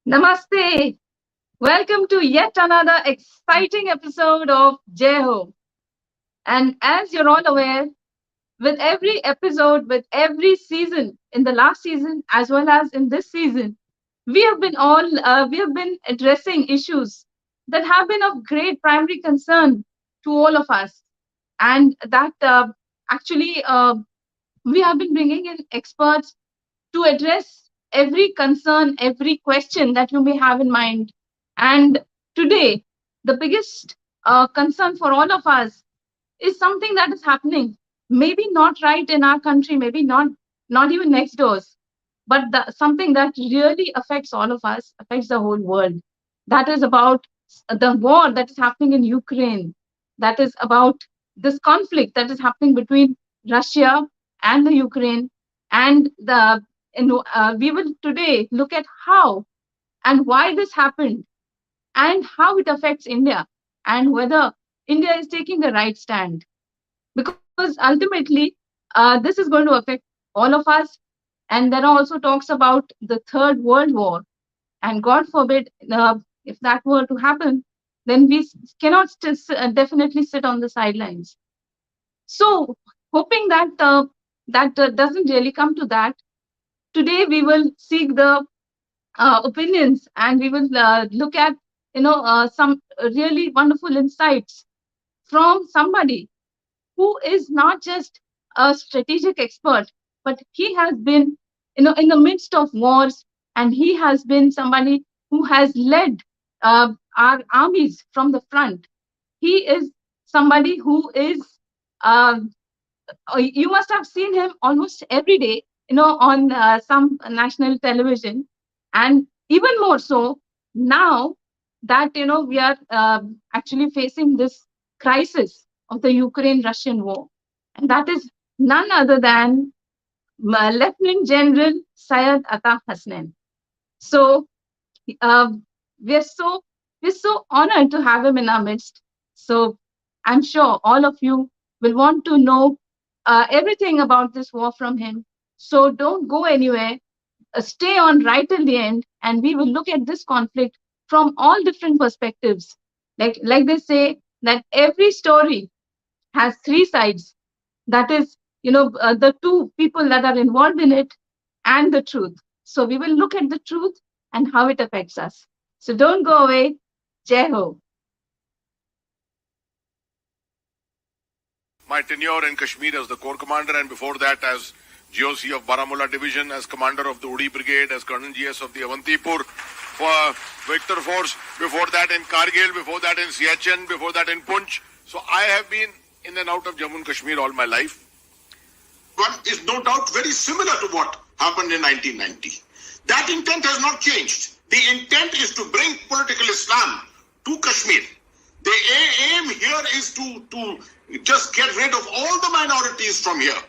Namaste. Welcome to yet another exciting episode of Jai Ho. And as you're all aware, with every episode, with every season, in the last season as well as in this season, we have been addressing issues that have been of great primary concern to all of us, and that actually we have been bringing in experts to address every concern, every question that you may have in mind. And today, the biggest concern for all of us is something that is happening. Maybe not right in our country, maybe not even next doors, but something that really affects all of us, affects the whole world. That is about the war that is happening in Ukraine. That is about this conflict that is happening between Russia and the Ukraine, and we will today look at how and why this happened and how it affects India and whether India is taking the right stand. Because ultimately, this is going to affect all of us. And there are also talks about the Third World War. And God forbid, if that were to happen, then we cannot definitely sit on the sidelines. So, hoping that doesn't really come to that, today we will seek the opinions, and we will look at some really wonderful insights from somebody who is not just a strategic expert, but he has been in the midst of wars, and he has been somebody who has led our armies from the front. He is somebody who is uh, you must have seen him almost every day, on some national television, and even more so now that we are actually facing this crisis of the Ukraine-Russian war, and that is none other than Lieutenant General Syed Hasnain. So uh, we're so we're so honored to have him in our midst. So I'm sure all of you will want to know everything about this war from him. So don't go anywhere. Stay on right till the end, and we will look at this conflict from all different perspectives. Like they say that every story has three sides. That is, the two people that are involved in it and the truth. So we will look at the truth and how it affects us. So don't go away. Jai Ho. My tenure in Kashmir as the Corps Commander, and before that as GOC of Baramulla Division, as Commander of the Uri Brigade, as Colonel GS of the Avantipur Victor Force, before that in Kargil, before that in Siachen, before that in Punch. So I have been in and out of Jammu and Kashmir all my life. One is no doubt very similar to what happened in 1990. That intent has not changed. The intent is to bring political Islam to Kashmir. The aim here is to just get rid of all the minorities from here,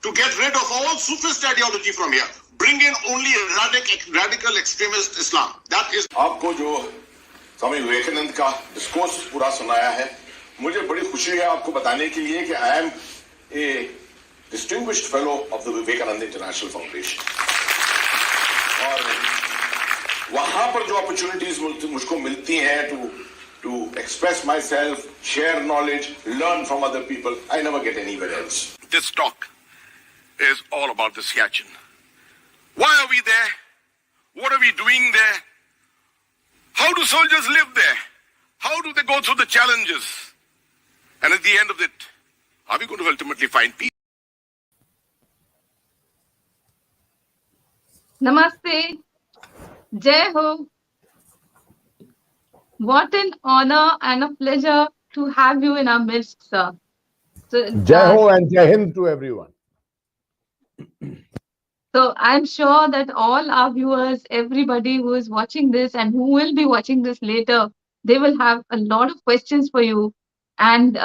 to get rid of all Sufist ideology from here, bring in only radical extremist Islam. That is. आपको जो स्वामी विवेकानंद का discourse पूरा सुनाया है, मुझे बड़ी खुशी है आपको बताने के लिए कि I am a distinguished fellow of the Vivekananda International Foundation, और वहां पर जो अपॉर्चुनिटीज मुझको मिलती हैं to express myself, share knowledge, learn from other people, I never get anywhere else. This talk is all about the Siachen. Why are we there? What are we doing there? How do soldiers live there? How do they go through the challenges? And at the end of it, are we going to ultimately find peace? Namaste. Jai Ho. What an honor and a pleasure to have you in our midst, sir. So, Jai Ho and Jai Hind to everyone. So I'm sure that all our viewers, everybody who is watching this and who will be watching this later, they will have a lot of questions for you. And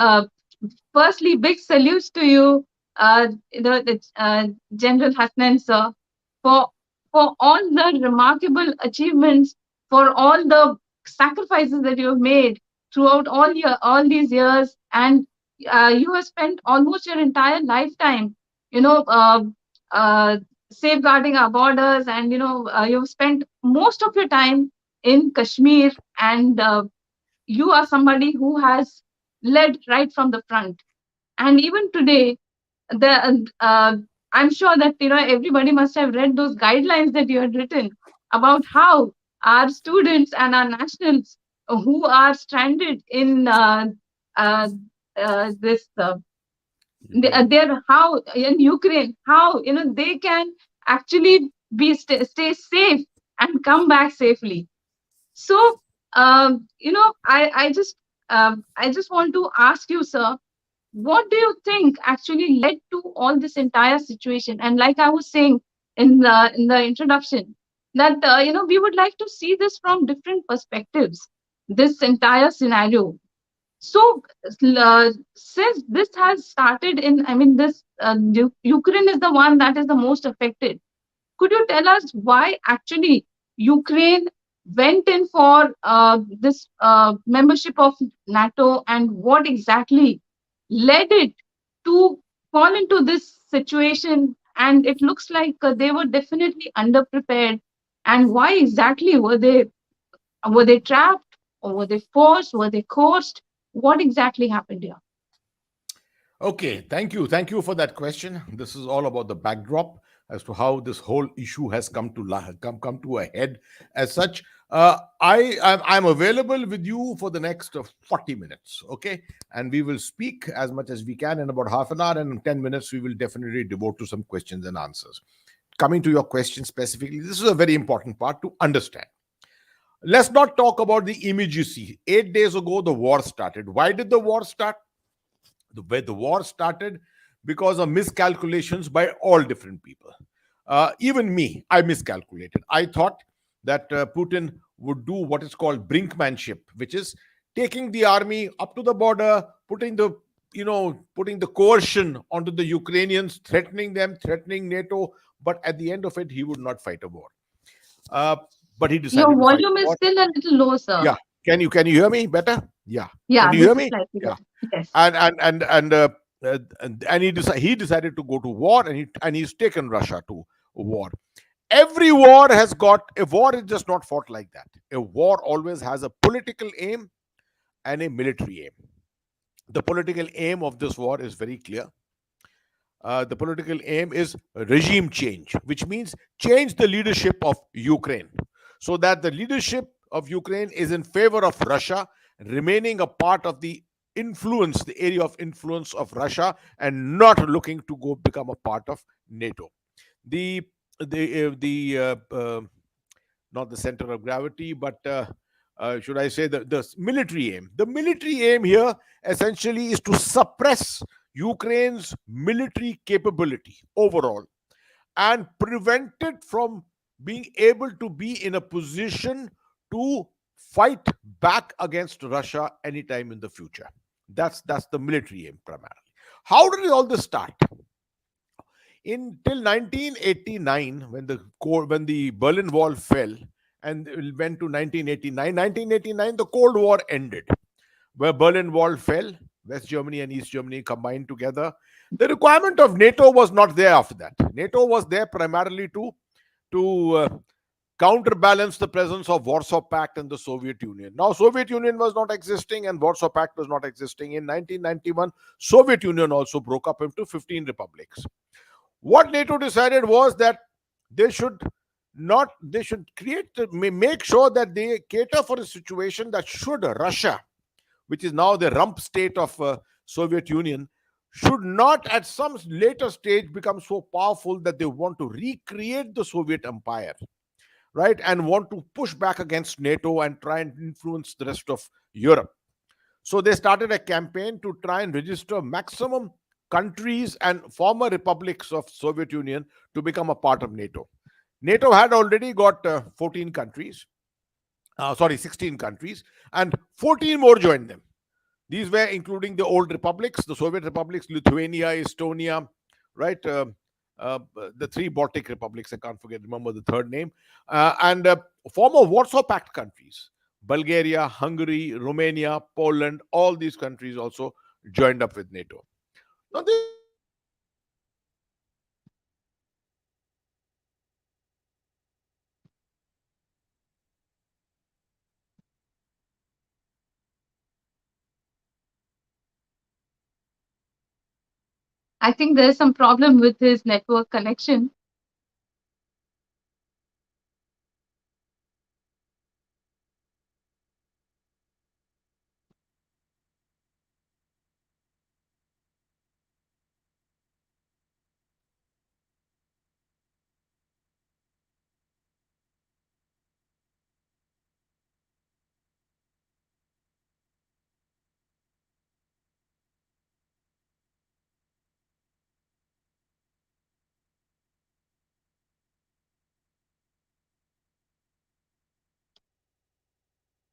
firstly, big salutes to you, General Hasnain, sir, for all the remarkable achievements, for all the sacrifices that you have made throughout all these years, and you have spent almost your entire lifetime, safeguarding our borders, and you've spent most of your time in Kashmir, and you are somebody who has led right from the front. And even today, the I'm sure that everybody must have read those guidelines that you had written about how our students and our nationals who are stranded in this Ukraine. they're how in Ukraine, how they can actually stay safe and come back safely. So, I just want to ask you, sir, what do you think actually led to all this entire situation? And like I was saying in the introduction, that we would like to see this from different perspectives, this entire scenario. So, since this has started in, I mean, this Ukraine is the one that is the most affected. Could you tell us why actually Ukraine went in for this membership of NATO, and what exactly led it to fall into this situation? And it looks like they were definitely underprepared. And why exactly were they trapped, or were they forced? Were they coerced? What exactly happened here? Okay, thank you. Thank you for that question. This is all about the backdrop as to how this whole issue has come to a head. As such, I'm available with you for the next 40 minutes. Okay, and we will speak as much as we can in about half an hour, and in 10 minutes we will definitely devote to some questions and answers. Coming to your question specifically, this is a very important part to understand. Let's not talk about the immediacy. 8 days ago, the war started. Why did the war start? Where the war started because of miscalculations by all different people. Even me, I miscalculated. I thought that Putin would do what is called brinkmanship, which is taking the army up to the border, putting the coercion onto the Ukrainians, threatening them, threatening NATO. But at the end of it, he would not fight a war. Uh, but he Your decided to fight volume a is war. still a little low, sir. Yeah. Can you hear me better? Yeah. Can Yeah, you this hear is me? slightly Yeah. better. Yes. And he decided to go to war, and he's taken Russia to war. Every war has got a war is just not fought like that. A war always has a political aim and a military aim. The political aim of this war is very clear. The political aim is regime change, which means change the leadership of Ukraine so that the leadership of Ukraine is in favor of Russia, remaining a part of the area of influence of Russia, and not looking to go become a part of NATO. The the not the center of gravity, but should I say the military aim? The military aim here essentially is to suppress Ukraine's military capability overall and prevent it from being able to be in a position to fight back against Russia anytime in the future. That's the military aim primarily. How did all this start? Until 1989, when the Berlin Wall fell, and it went to 1989, the Cold War ended. Where Berlin Wall fell, West Germany and East Germany combined together. The requirement of NATO was not there after that. NATO was there primarily to counterbalance the presence of Warsaw Pact and the Soviet Union. Now, Soviet Union was not existing and Warsaw Pact was not existing. In 1991, Soviet Union also broke up into 15 republics. What NATO decided was that they should not they should make sure that they cater for a situation that should Russia, which is now the rump state of Soviet Union, should not at some later stage become so powerful that they want to recreate the Soviet empire, right, and want to push back against NATO and try and influence the rest of Europe. So they started a campaign to try and register maximum countries and former republics of Soviet Union to become a part of NATO. NATO had already got 14 countries, 16 countries, and 14 more joined them. These were including the old republics, the Soviet republics, Lithuania, Estonia, right? The three Baltic republics, I can't remember the third name, and former Warsaw Pact countries, Bulgaria, Hungary, Romania, Poland, all these countries also joined up with NATO. Now, this is a very important part. I think there's some problem with his network connection.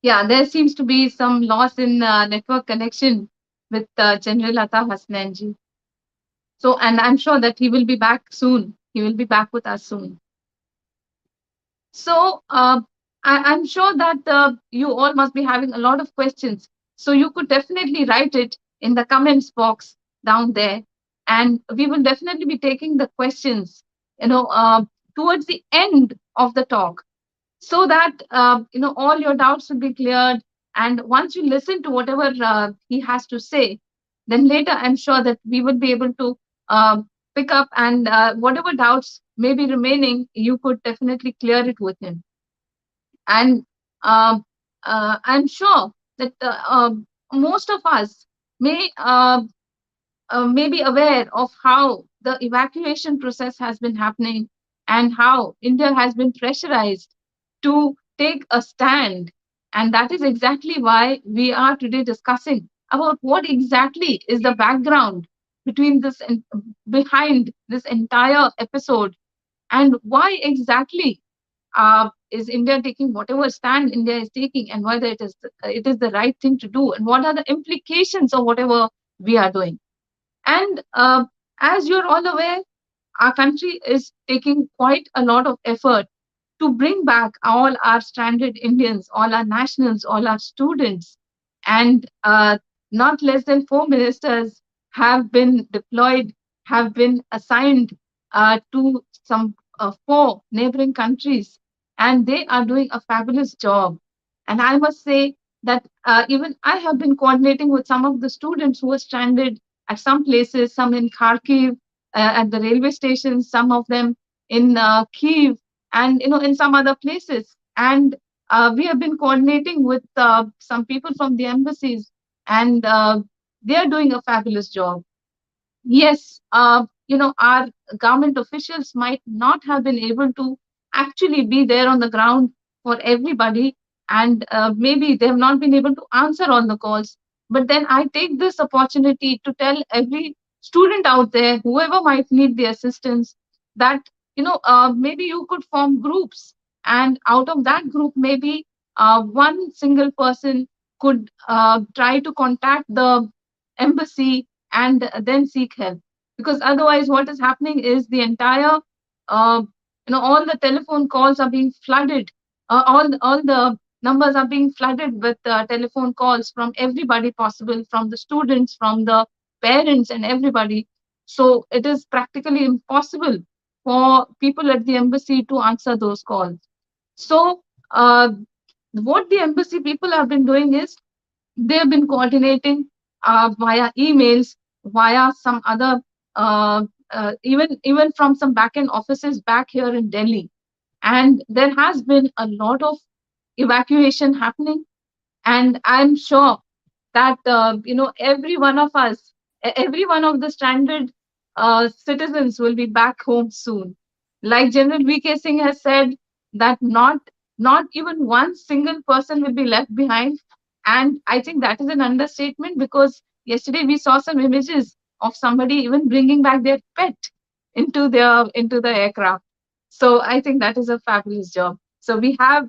Yeah, there seems to be some loss in network connection with General Atta Hasnain ji. So, and I'm sure that he will be back soon. He will be back with us soon. So, I'm sure that you all must be having a lot of questions. So, you could definitely write it in the comments box down there. And we will definitely be taking the questions, you know, towards the end of the talk, so that all your doubts will be cleared. And once you listen to whatever he has to say, then later I'm sure that we will be able to uh, pick up, and whatever doubts may be remaining, you could definitely clear it with him. And um I'm sure that most of us may may be aware of how the evacuation process has been happening, and how India has been pressurized to take a stand. And that is exactly why we are today discussing about what exactly is the background between behind this entire episode, and why exactly is India taking whatever stand India is taking, and whether it is the right thing to do, and what are the implications of whatever we are doing. And as you're all aware, our country is taking quite a lot of effort to bring back all our stranded Indians, all our nationals, all our students. And not less than four ministers have been deployed, have been assigned to some four neighboring countries, and they are doing a fabulous job. And I must say that even I have been coordinating with some of the students who are stranded at some places, some in Kharkiv, at the railway stations, some of them in Kiev, and in some other places. And we have been coordinating with some people from the embassies, and they are doing a fabulous job. Yes, our government officials might not have been able to actually be there on the ground for everybody, and maybe they have not been able to answer all the calls. But then I take this opportunity to tell every student out there, whoever might need the assistance, that maybe you could form groups, and out of that group, maybe one single person could try to contact the embassy and then seek help. Because otherwise, what is happening is the entire uh, all the telephone calls are being flooded, all the numbers are being flooded with telephone calls from everybody possible, from the students, from the parents, and everybody. So it is practically impossible for people at the embassy to answer those calls. So what the embassy people have been doing is, they have been coordinating via emails, via some other, even from some back-end offices back here in Delhi. And there has been a lot of evacuation happening, and I'm sure that every one of us, every one of the stranded citizens will be back home soon. Like General VK Singh has said, that not even one single person will be left behind. And I think that is an understatement, because yesterday we saw some images of somebody even bringing back their pet into the aircraft. So I think that is a fabulous job. So we have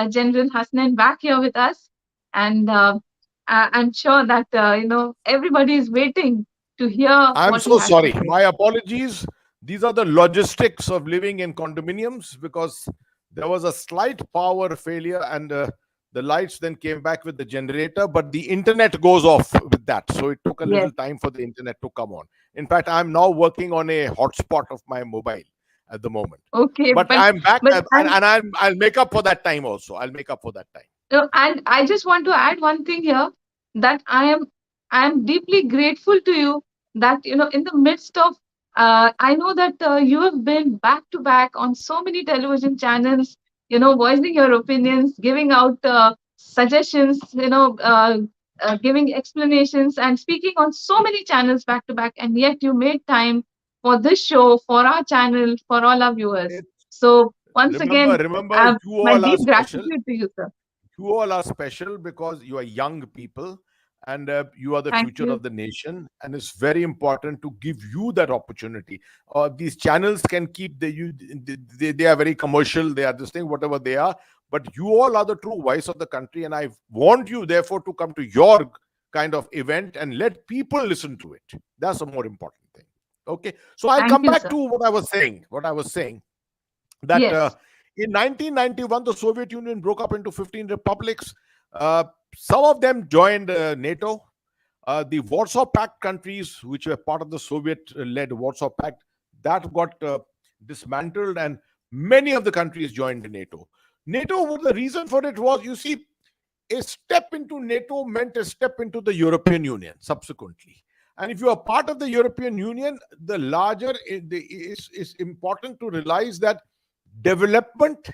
General Hasnain back here with us, and I'm sure that everybody is waiting to hear I'm what he so has to sorry. say. My apologies. These are the logistics of living in condominiums, because there was a slight power failure, and the lights then came back with the generator, but the internet goes off with that. So it took a Yes. little time for the internet to come on. In fact, I'm now working on a hotspot of my mobile at the moment. Okay, But I'm back, but I'll make up for that time also. I'll make up for that time. and I just want to add one thing here, that I am deeply grateful to you that in the midst of I know that you have been back to back on so many television channels, voicing your opinions, giving out suggestions, giving explanations and speaking on so many channels back to back, and yet you made time for this show, for our channel, for all our viewers. It, So once remember, again, remember, you my all are deep special. gratitude to you, sir. You all are special because you are young people, and you are the Thank future you. of the nation, and it's very important to give you that opportunity. These channels can keep they are very commercial, they are this thing, whatever they are, but you all are the true voice of the country, and I want you therefore to come to your kind of event and let people listen to it. That's a more important thing. Okay, so I'll Thank come you, back sir. to what I was saying that Yes. in 1991 the Soviet Union broke up into 15 republics. uh, some of them joined NATO. The Warsaw Pact countries, which were part of the Soviet-led Warsaw Pact, that got dismantled, and many of the countries joined NATO. NATO, what the reason for it was, you see, a step into NATO meant a step into the European Union subsequently. And if you are part of the European Union, the larger is important to realize that development,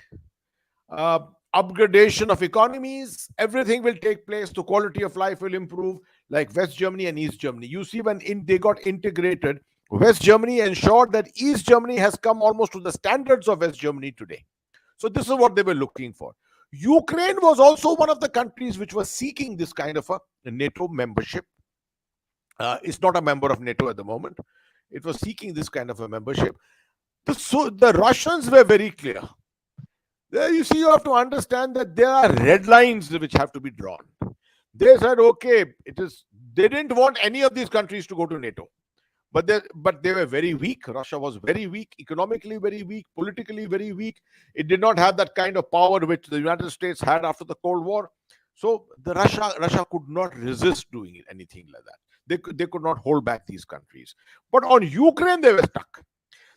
uh, upgradation of economies, everything will take place. The quality of life will improve, like West Germany and East Germany. You see, when they got integrated, West Germany ensured that East Germany has come almost to the standards of West Germany today. So this is what they were looking for. Ukraine was also one of the countries which was seeking this kind of a NATO membership. It's not a member of NATO at the moment. It was seeking this kind of a membership. So the Russians were very clear. There, you see, you have to understand that there are red lines which have to be drawn. They said, okay, it is. They didn't want any of these countries to go to NATO, but they were very weak. Russia was very weak, economically very weak, politically very weak. It did not have that kind of power which the United States had after the Cold War. So the Russia could not resist doing anything like that. They could not hold back these countries. But on Ukraine, they were stuck.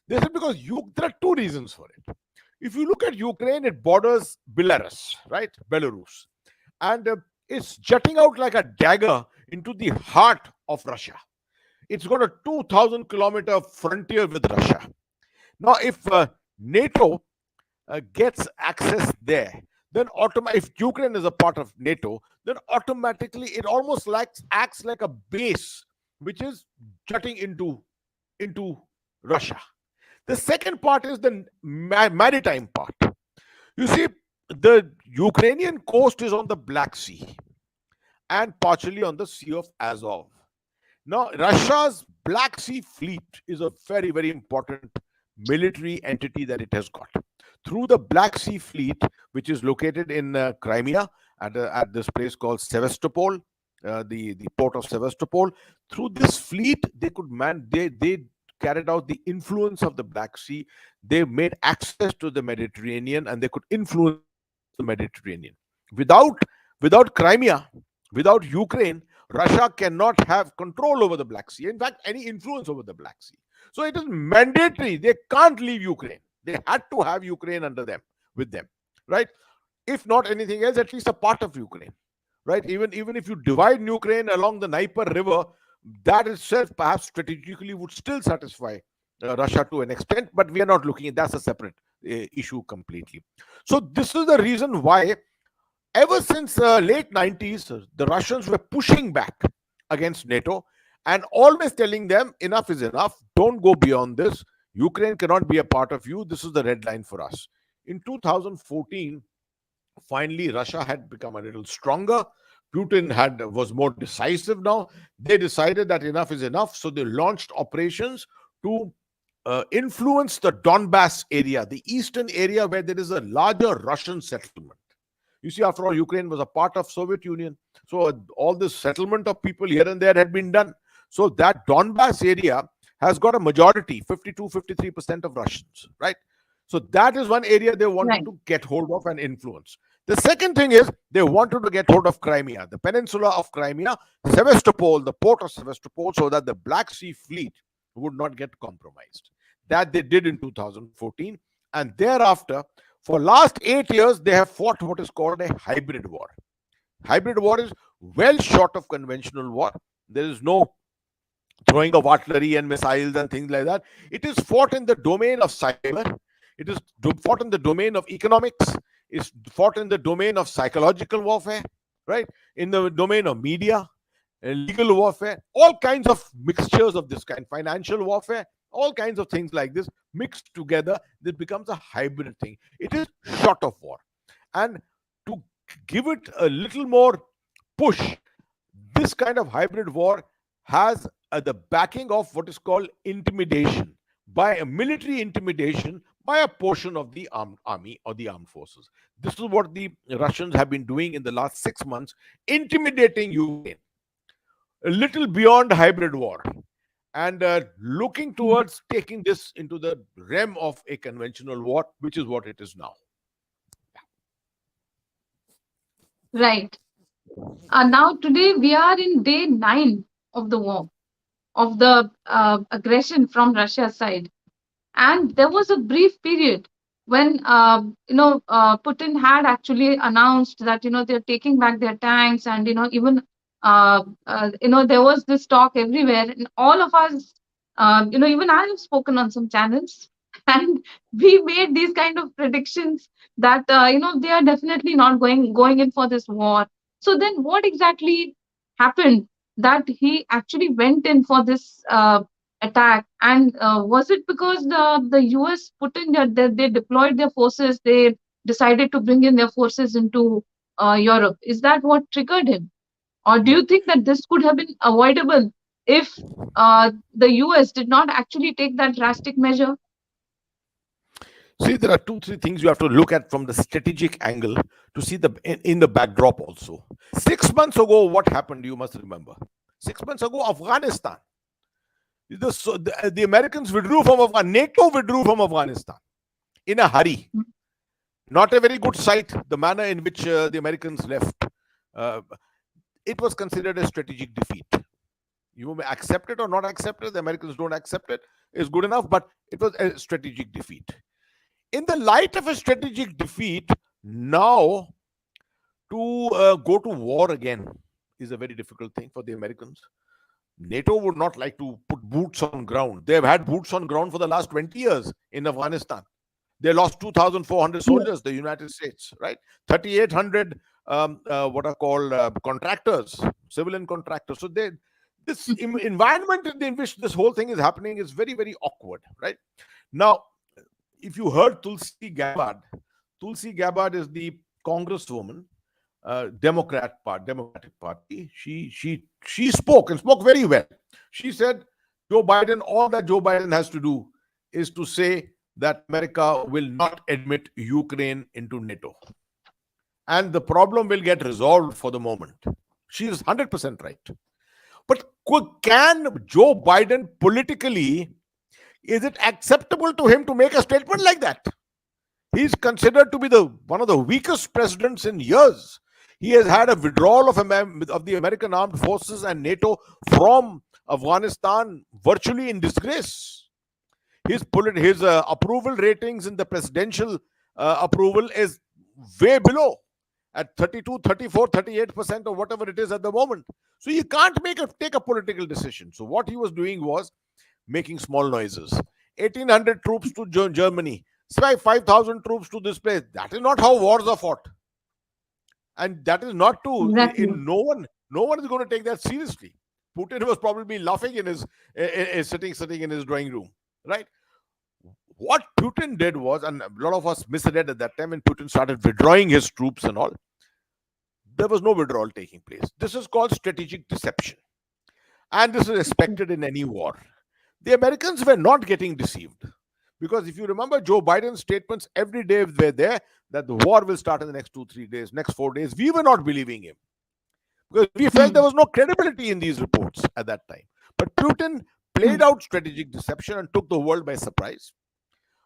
They said, because there are two reasons for it. If you look at Ukraine, it borders Belarus, right? Belarus. And it's jutting out like a dagger into the heart of Russia. It's got a 2,000-kilometer frontier with Russia. Now, if NATO gets access there, then if Ukraine is a part of NATO, then automatically it almost acts like a base which is jutting into Russia. The second part is the maritime part. You see, the Ukrainian coast is on the Black Sea and partially on the Sea of Azov. Now, Russia's Black Sea fleet is a very, very important military entity that it has got. Through the Black Sea fleet, which is located in Crimea at this place called Sevastopol, the port of Sevastopol, through this fleet, they carried out the influence of the Black Sea. They made access to the Mediterranean, and they could influence the Mediterranean. Without Crimea, without Ukraine, Russia cannot have control over the Black Sea. In fact, any influence over the Black Sea. So it is mandatory. They can't leave Ukraine. They had to have Ukraine under them, with them, right? If not anything else, at least a part of Ukraine, right? Even if you divide Ukraine along the Dnieper River, that itself perhaps strategically would still satisfy Russia to an extent, but we are not looking at that's a separate issue completely. So this is the reason why ever since late 90s, the Russians were pushing back against NATO and always telling them enough is enough, don't go beyond this. Ukraine cannot be a part of you. This is the red line for us. In 2014, finally Russia had become a little stronger. Putin was more decisive now. They decided that enough is enough, so they launched operations to influence the Donbass area, the eastern area where there is a larger Russian settlement. You see, after all, Ukraine was a part of Soviet Union, so all this settlement of people here and there had been done. So that Donbass area has got a majority, 52-53% of Russians, right? So that is one area they wanted Right. to get hold of and influence. The second thing is they wanted to get hold of Crimea, the peninsula of Crimea, Sevastopol, the port of Sevastopol, so that the Black Sea fleet would not get compromised. That they did in 2014. And thereafter, for last 8 years, they have fought what is called a hybrid war. Hybrid war is well short of conventional war. There is no throwing of artillery and missiles and things like that. It is fought in the domain of cyber. It is fought in the domain of economics. It's fought in the domain of psychological warfare, right? In the domain of media, legal warfare, all kinds of mixtures of this kind, financial warfare, all kinds of things like this mixed together. That becomes a hybrid thing. It is short of war. And to give it a little more push, this kind of hybrid war has the backing of what is called intimidation, by a military intimidation by a portion of the armed army or the armed forces. This is what the Russians have been doing in the last 6 months, intimidating Ukraine, a little beyond hybrid war, and looking towards taking this into the realm of a conventional war, which is what it is now. Right. Now, today we are in day 9 of the war, of the aggression from Russia's side. And there was a brief period when, Putin had actually announced that, they're taking back their tanks, and, even, there was this talk everywhere. And all of us, even I have spoken on some channels, and we made these kind of predictions that, they are definitely not going in for this war. So then what exactly happened that he actually went in for this attack? And was it because the US put in they deployed their forces, they decided to bring in their forces into Europe? Is that what triggered him? Or do you No. think that this could have been avoidable if the US did not actually take that drastic measure? See, there are two, three things you have to look at from the strategic angle to see the in the backdrop also. 6 months ago, what happened? You must remember. 6 months ago, Afghanistan. The Americans withdrew from Afghanistan. NATO withdrew from Afghanistan in a hurry. Not a very good sight. The manner in which the Americans left. Uh, it was considered a strategic defeat. You may accept it or not accept it. The Americans don't accept it. It's good enough, but it was a strategic defeat. In the light of a strategic defeat, now to go to war again is a very difficult thing for the Americans. NATO would not like to put boots on ground. They've had boots on ground for the last 20 years in Afghanistan. They lost 2,400 soldiers, the United States, right? 3,800 what are called contractors, civilian contractors. So this environment in which this whole thing is happening is very, very awkward, right? Now, if you heard Tulsi Gabbard is the congresswoman, Democratic Party. She spoke and spoke very well. She said, Joe Biden, all that Joe Biden has to do is to say that America will not admit Ukraine into NATO, and the problem will get resolved for the moment. She is 100% right. But can Joe Biden politically, is it acceptable to him to make a statement like that? He's considered to be one of the weakest presidents in years. He has had a withdrawal of the American armed forces and NATO from Afghanistan virtually in disgrace. His approval ratings in the presidential approval is way below, at 32, 34, 38% or whatever it is at the moment. So you can't take a political decision. So what he was doing was making small noises. 1,800 troops to Germany, 5,000 troops to this place. That is not how wars are fought. And that is not to, Exactly. no one is going to take that seriously. Putin was probably laughing in his sitting in his drawing room, right? What Putin did was, and a lot of us misread at that time when Putin started withdrawing his troops and all, there was no withdrawal taking place. This is called strategic deception. And this is expected in any war. The Americans were not getting deceived. Because if you remember Joe Biden's statements every day were there that the war will start in the next 2-3 days, next 4 days. We were not believing him. Because we felt there was no credibility in these reports at that time. But Putin played out strategic deception and took the world by surprise.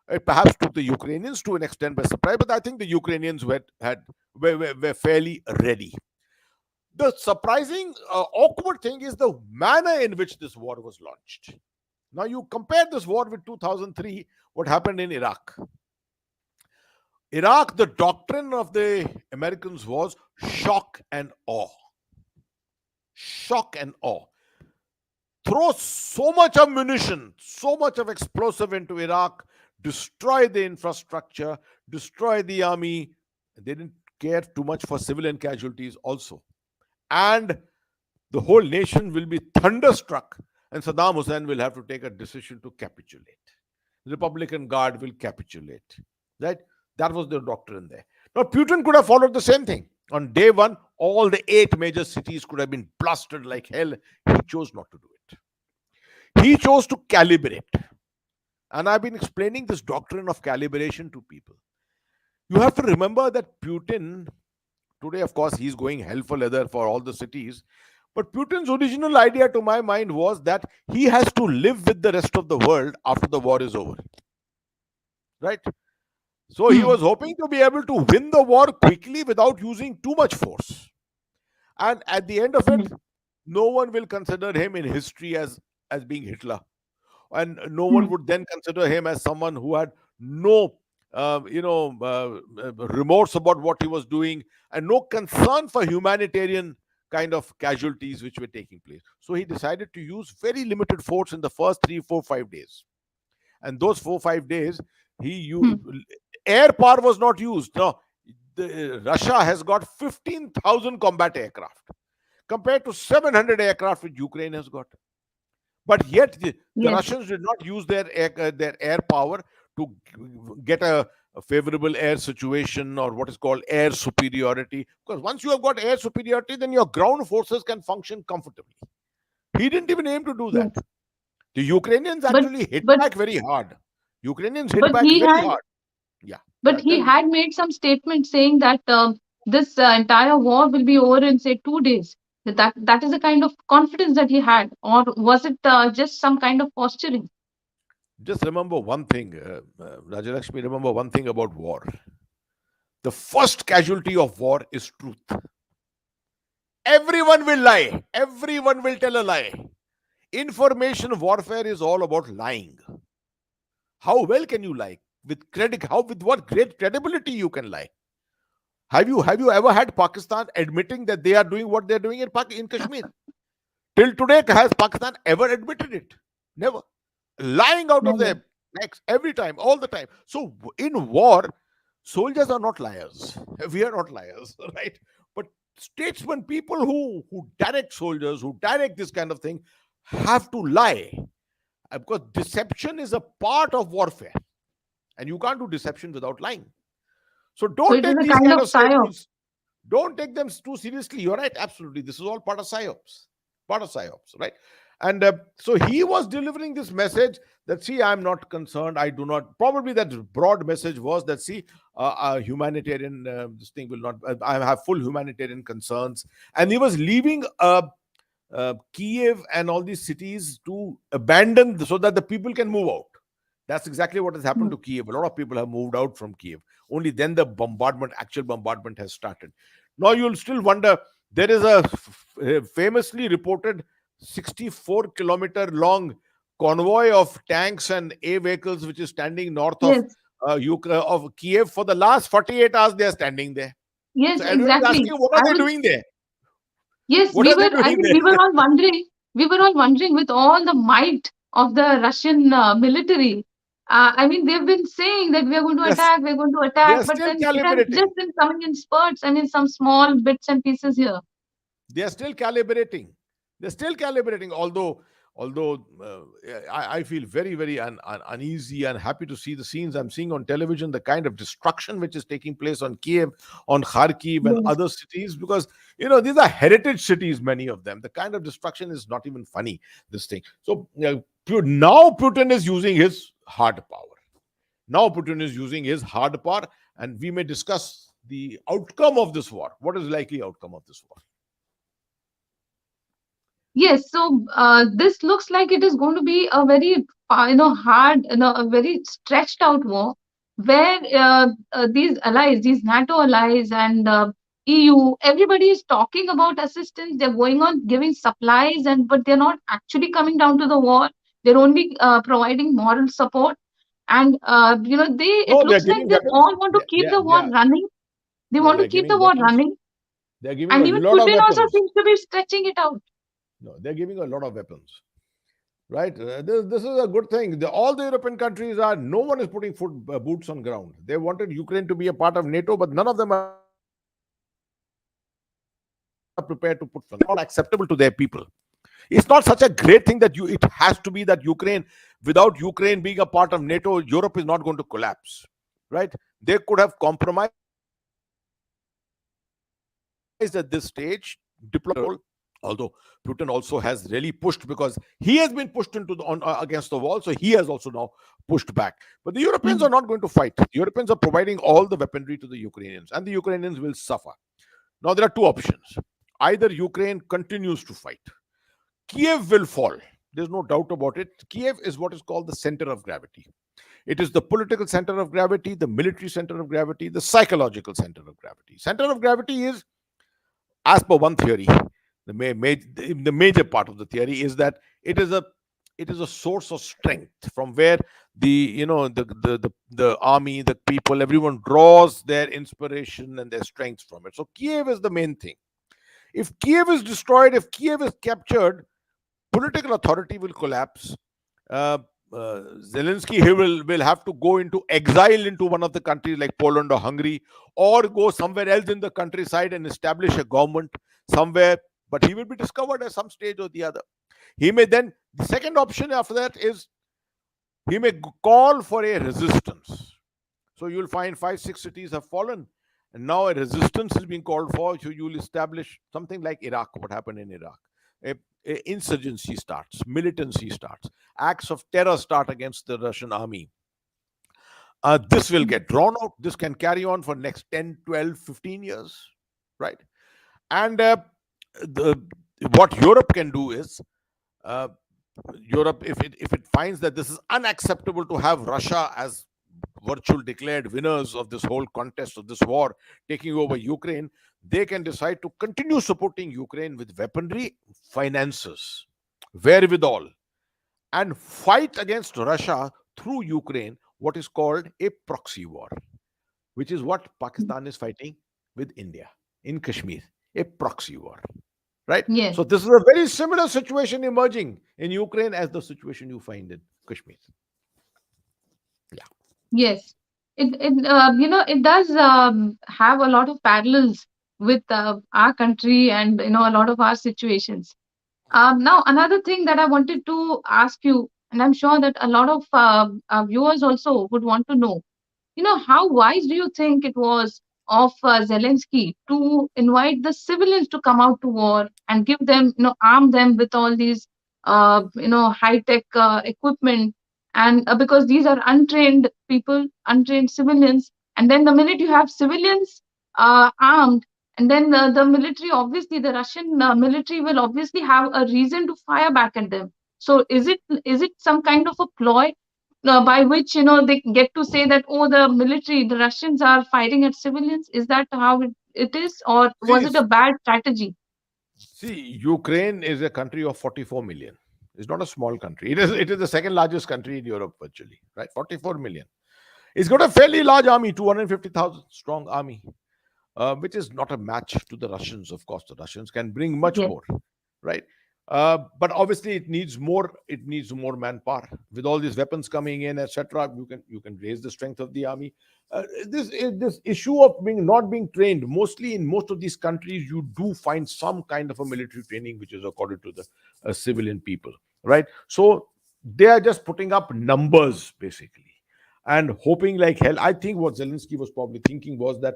It perhaps took the Ukrainians to an extent by surprise, but I think the Ukrainians were fairly ready. The surprising, awkward thing is the manner in which this war was launched. Now, you compare this war with 2003, what happened in Iraq. Iraq, the doctrine of the Americans was shock and awe. Shock and awe. throw so much ammunition, so much of explosive into Iraq, destroy the infrastructure, destroy the army. They didn't care too much for civilian casualties also. And the whole nation will be thunderstruck, and Saddam Hussein will have to take a decision to capitulate. The Republican Guard will capitulate. Right? That was the doctrine there. Now, Putin could have followed the same thing. On day one, all the 8 major cities could have been blasted like hell. He chose not to do it. He chose to calibrate. And I've been explaining this doctrine of calibration to people. You have to remember that Putin, today, of course, he's going hell for leather for all the cities. But Putin's original idea, to my mind, was that he has to live with the rest of the world after the war is over. Right? So he was hoping to be able to win the war quickly without using too much force. And at the end of it, no one will consider him in history as being Hitler. And no one would then consider him as someone who had no remorse about what he was doing and no concern for humanitarian kind of casualties which were taking place. So he decided to use very limited force in the first 3, 4, 5 days. And those 4, 5 days, he used air power was not used. No, Russia has got 15,000 combat aircraft compared to 700 aircraft which Ukraine has got. But yet the Russians did not use their air power to get a favorable air situation or what is called air superiority. Because once you have got air superiority, then your ground forces can function comfortably. He didn't even aim to do that. The Ukrainians actually hit back very hard. Ukrainians hit back very hard. Yeah. But he had made some statement saying that this entire war will be over in, say, 2 days. That is the kind of confidence that he had. Or was it just some kind of posturing? Just remember one thing, Rajalakshmi, remember one thing about war. The first casualty of war is truth. Everyone will lie. Everyone will tell a lie. Information warfare is all about lying. How well can you lie? With what great credibility you can lie? Have you ever had Pakistan admitting that they are doing what they're doing in Kashmir? Till today, has Pakistan ever admitted it? Never. Lying out of their necks every time, all the time. So in war, soldiers are not liars. We are not liars, right? But statesmen, people who direct soldiers, who direct this kind of thing, have to lie. Because deception is a part of warfare. And you can't do deception without lying. So don't take these kind of statements. Don't take them too seriously. You're right. Absolutely. This is all part of psyops. Part of psyops, right? And so he was delivering this message that, see, I'm not concerned. I do not. Probably that broad message was that, see, humanitarian, this thing will not, I have full humanitarian concerns. And he was leaving Kiev and all these cities to abandon so that the people can move out. That's exactly what has happened to Kiev. A lot of people have moved out from Kiev. Only then the actual bombardment has started. Now you'll still wonder, there is a famously reported 64-kilometer long convoy of tanks and A vehicles which is standing north of Kiev. For the last 48 hours, they are standing there. Yes, so exactly. Asking, what are they doing there? Yes, we were all wondering. We were all wondering, with all the might of the Russian military. I mean, they've been saying that we are going to attack, we're going to attack, but then it has just been coming in spurts and in some small bits and pieces here. They are still calibrating. They're still calibrating. Although I feel very, very uneasy and happy to see the scenes I'm seeing on television, the kind of destruction which is taking place on Kiev, on Kharkiv and other cities, because, these are heritage cities, many of them. The kind of destruction is not even funny, this thing. So now Putin is using his hard power. Now Putin is using his hard power, and we may discuss the outcome of this war. What is the likely outcome of this war? Yes, so this looks like it is going to be a very, hard, a very stretched out war, where these allies, these NATO allies and EU, everybody is talking about assistance. They're going on giving supplies, but they're not actually coming down to the war. They're only providing moral support, and it looks like they all want to keep the war running. They want to keep the war running, They're giving and a even lot of Putin also weapons. seems to be stretching it out. No, they're giving a lot of weapons. right? This is a good thing. All the European countries are, no one is putting boots on ground. They wanted Ukraine to be a part of NATO, but none of them are prepared to put on. Not acceptable to their people. It's not such a great thing that it has to be that Ukraine, without Ukraine being a part of NATO, Europe is not going to collapse, right? They could have compromised at this stage, deployed although Putin also has really pushed because he has been pushed into against the wall, so he has also now pushed back. But the Europeans are not going to fight. The Europeans are providing all the weaponry to the Ukrainians, and the Ukrainians will suffer. Now there are two options. Either Ukraine continues to fight, Kiev will fall. There's no doubt about it. Kiev is what is called the center of gravity. It is the political center of gravity, the military center of gravity, the psychological center of gravity. Center of gravity is, as per one theory, the major part of the theory is that it is a source of strength from where the army, the people, everyone draws their inspiration and their strength from it. So Kiev is the main thing. If Kiev is destroyed, if Kiev is captured, political authority will collapse. Uh, Zelensky, he will have to go into exile into one of the countries like Poland or Hungary, or go somewhere else in the countryside and establish a government somewhere. But he will be discovered at some stage or the other. He may then, the second option after that is, he may call for a resistance. So you'll find 5, 6 cities have fallen, and now a resistance is being called for. So you'll establish something like Iraq, what happened in Iraq. A insurgency starts, militancy starts, acts of terror start against the Russian army. This will get drawn out. This can carry on for next 10, 12, 15 years, right? And the what Europe can do is, uh, Europe, if it finds that this is unacceptable to have Russia as virtual declared winners of this whole contest of this war, taking over Ukraine, they can decide to continue supporting Ukraine with weaponry, finances, wherewithal, and fight against Russia through Ukraine, what is called a proxy war, which is what Pakistan is fighting with India in Kashmir, a proxy war, right? Yes. So this is a very similar situation emerging in Ukraine as the situation you find in Kashmir. Yeah. Yes, it does have a lot of parallels with our country and a lot of our situations. Now, another thing that I wanted to ask you, and I'm sure that a lot of viewers also would want to know, how wise do you think it was of Zelensky to invite the civilians to come out to war and give them, arm them with all these, high tech equipment, and because these are untrained people, untrained civilians, and then the minute you have civilians armed, and then the military, obviously, the Russian military will obviously have a reason to fire back at them. So, is it some kind of a ploy by which they get to say that, oh, the military, the Russians are firing at civilians? Is that how it is, or was See, it a bad strategy? See, Ukraine is a country of 44 million. It's not a small country. It is the second largest country in Europe, virtually, right? 44 million. It's got a fairly large army, 250,000 strong army, which is not a match to the Russians. Of course, the Russians can bring much Yes. more, right? But obviously, it needs more. It needs more manpower. With all these weapons coming in, etc., you can raise the strength of the army. This issue of being not being trained, mostly in most of these countries, you do find some kind of a military training which is accorded to the civilian people, right? So they are just putting up numbers basically and hoping like hell. I think what Zelensky was probably thinking was that,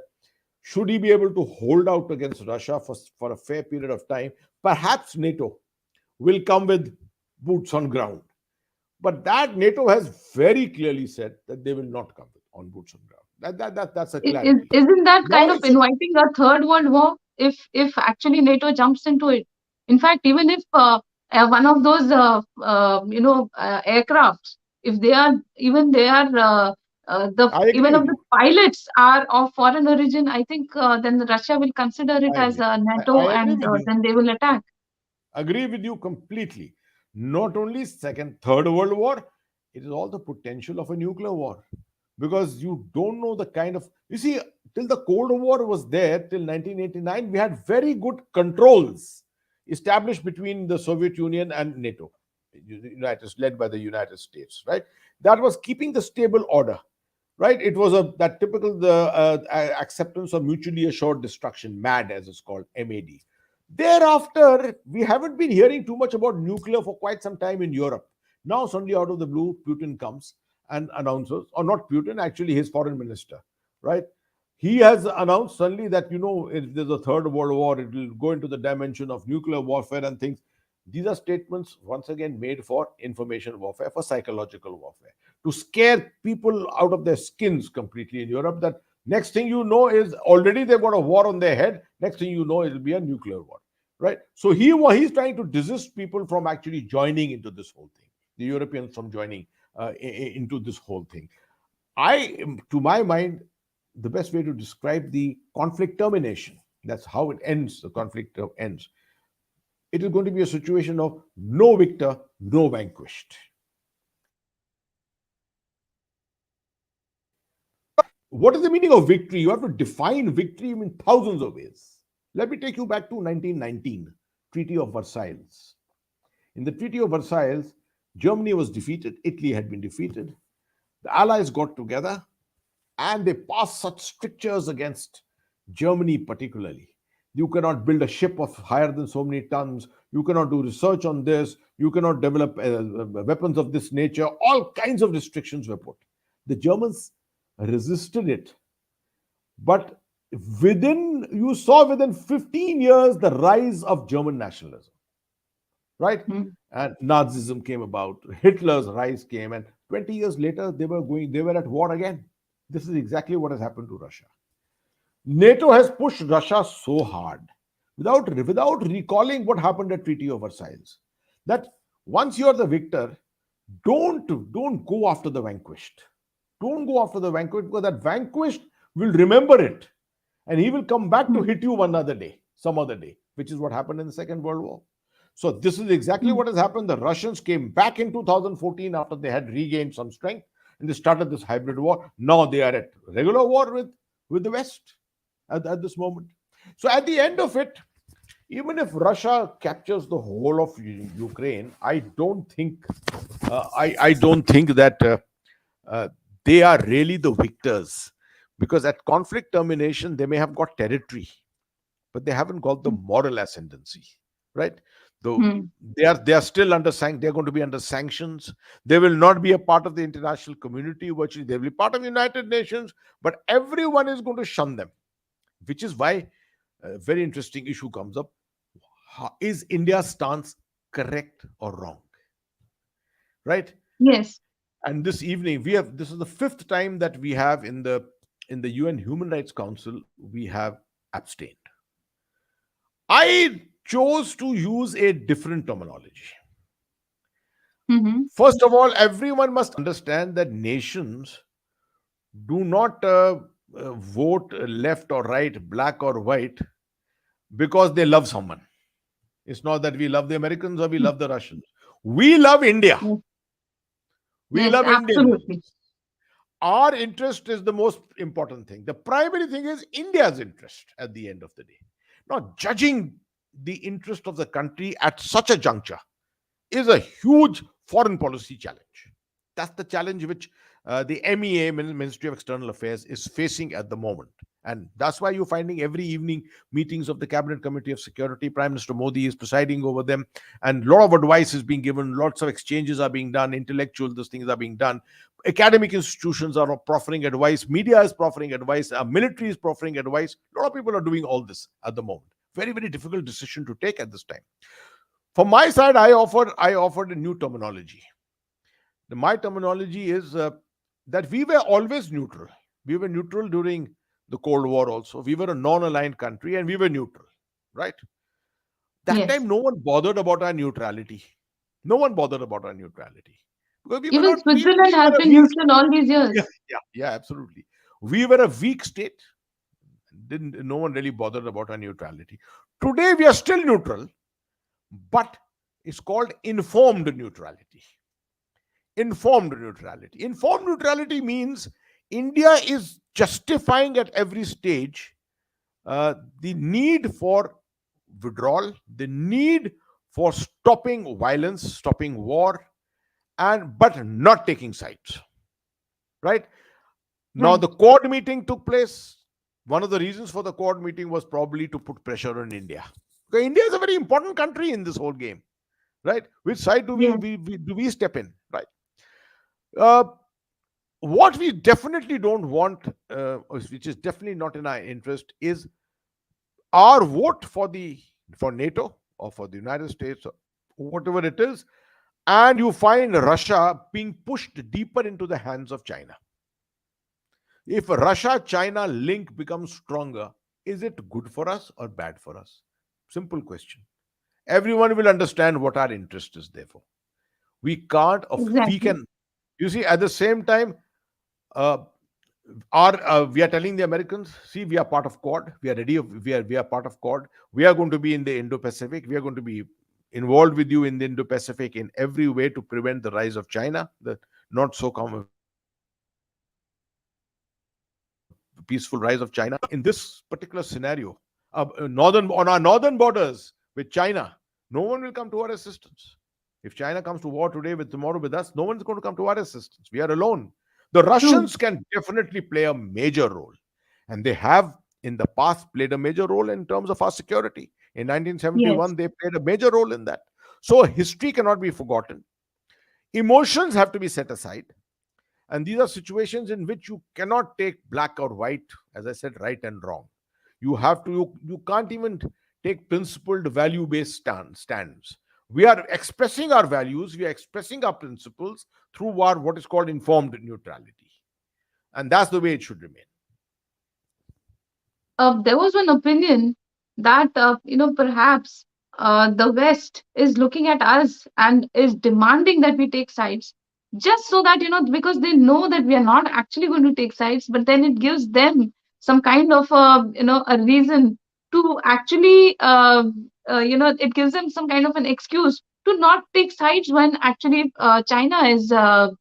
should he be able to hold out against Russia for a fair period of time, perhaps NATO will come with boots on ground. But that NATO has very clearly said that they will not come with on boots on ground. That's a clarity. Isn't that Now kind of it's inviting a third world war if actually NATO jumps into it? In fact, even if one of those aircrafts, if they are even they are the I agree even with if the you. pilots are of foreign origin, I think then Russia will consider it I as agree. I NATO, agree and with you. then they will attack. Agree with you completely. Not only second, third world war, it is all the potential of a nuclear war, because you don't know the kind of, you see, till the Cold War was there till 1989, we had very good controls established between the Soviet Union and NATO. led by the United States, right? That was keeping the stable order, right? It was that typical the acceptance of mutually assured destruction, MAD as it's called, MAD. Thereafter, we haven't been hearing too much about nuclear for quite some time in Europe. Now, suddenly out of the blue, Putin comes and announces, or not Putin, actually his foreign minister, right? He has announced suddenly that, if there's a third world war, it will go into the dimension of nuclear warfare and things. These are statements, once again, made for information warfare, for psychological warfare, to scare people out of their skins completely in Europe. That next thing you know is already they've got a war on their head. Next thing you know, it'll be a nuclear war, right? So he's trying to desist people from actually joining into this whole thing, the Europeans from joining into this whole thing. To my mind, the best way to describe the conflict termination, that's how it ends, the conflict ends. It is going to be a situation of no victor, no vanquished. What is the meaning of victory? You have to define victory in thousands of ways. Let me take you back to 1919, Treaty of Versailles. In the Treaty of Versailles, Germany was defeated, Italy had been defeated. The Allies got together and they passed such strictures against Germany, particularly. You cannot build a ship of higher than so many tons. You cannot do research on this. You cannot develop weapons of this nature. All kinds of restrictions were put. The Germans resisted it. But within 15 years, the rise of German nationalism, right? Mm. And Nazism came about, Hitler's rise came, and 20 years later, they were at war again. This is exactly what has happened to Russia. NATO has pushed Russia so hard without recalling what happened at Treaty of Versailles. That once you're the victor, don't go after the vanquished. Don't go after the vanquished, because that vanquished will remember it. And he will come back to Mm. hit you one other day, some other day, which is what happened in the Second World War. So this is exactly Mm. what has happened. The Russians came back in 2014 after they had regained some strength, and they started this hybrid war. Now they are at regular war with the West at this moment. So at the end of it, even if Russia captures the whole of Ukraine, I don't think that uh, they are really the victors, because at conflict termination they may have got territory, but they haven't got the moral ascendancy, right? Though Mm. they are still they're going to be under sanctions. They will not be a part of the international community. Virtually, they will be part of United Nations, but everyone is going to shun them. Which is why a very interesting issue comes up: is India's stance correct or wrong? Right? Yes. And this evening, this is the fifth time that we have in the UN Human Rights Council we have abstained. I chose to use a different terminology. Hmm. First of all, everyone must understand that nations do not vote left or right, black or white, because they love someone. It's not that we love the Americans or we love the Russians. We love India. Yes. We Yes, love Indians. absolutely. Our interest is the most important thing. The primary thing is India's interest at the end of the day. Not judging the interest of the country at such a juncture is a huge foreign policy challenge. That's the challenge which the MEA, Ministry of External Affairs, is facing at the moment. And that's why you're finding every evening meetings of the Cabinet Committee of Security. Prime Minister Modi is presiding over them, and a lot of advice is being given, lots of exchanges are being done, intellectual these things are being done. Academic institutions are proffering advice, media is proffering advice, our military is proffering advice. A lot of people are doing all this at the moment. Very, very difficult decision to take at this time. From my side, I offered a new terminology. My terminology is that we were always neutral. We were neutral during the Cold War also. We were a non-aligned country and we were neutral, right? That Yes. time, no one bothered about our neutrality. No one bothered about our neutrality because we were Even not. We Switzerland were has a been weak. neutral all these Yeah, years. yeah, absolutely. We were a weak state. Didn't No one really bothered about our neutrality. Today we are still neutral, but it's called informed neutrality. Informed neutrality means India is justifying at every stage the need for withdrawal, the need for stopping violence, stopping war, and but not taking sides. Right now, Right. the Quad meeting took place. One of the reasons for the Quad meeting was probably to put pressure on India. Because India is a very important country in this whole game, right? Which side do Yes. we step in, right? Uh, what we definitely don't want, which is definitely not in our interest, is our vote for NATO or for the United States or whatever it is, and you find Russia being pushed deeper into the hands of China. If Russia China link becomes stronger, is it good for us or bad for us? Simple question. Everyone will understand what our interest is, therefore. We can't, we Exactly. can, you see, at the same time, uh, we are telling the Americans, see, we are part of Quad. We are ready. We are part of Quad. We are going to be in the Indo-Pacific. We are going to be involved with you in the Indo-Pacific in every way to prevent the rise of China, the not so common peaceful rise of China. In this particular scenario, on our northern borders with China, no one will come to our assistance. If China comes to war today with tomorrow with us, no one's going to come to our assistance. We are alone. The True. Russians can definitely play a major role, and they have in the past played a major role in terms of our security. In Yes. 1971, they played a major role in that. So history cannot be forgotten. Emotions have to be set aside, and these are situations in which you cannot take black or white, as I said, right and wrong. You have to, you can't even take principled, value based stands. We are expressing our values, we are expressing our principles through our what is called informed neutrality. And that's the way it should remain. There was one opinion that perhaps the West is looking at us and is demanding that we take sides, just so that because they know that we are not actually going to take sides, but then it gives them some kind of a reason to actually it gives them some kind of an excuse to not take sides when actually China is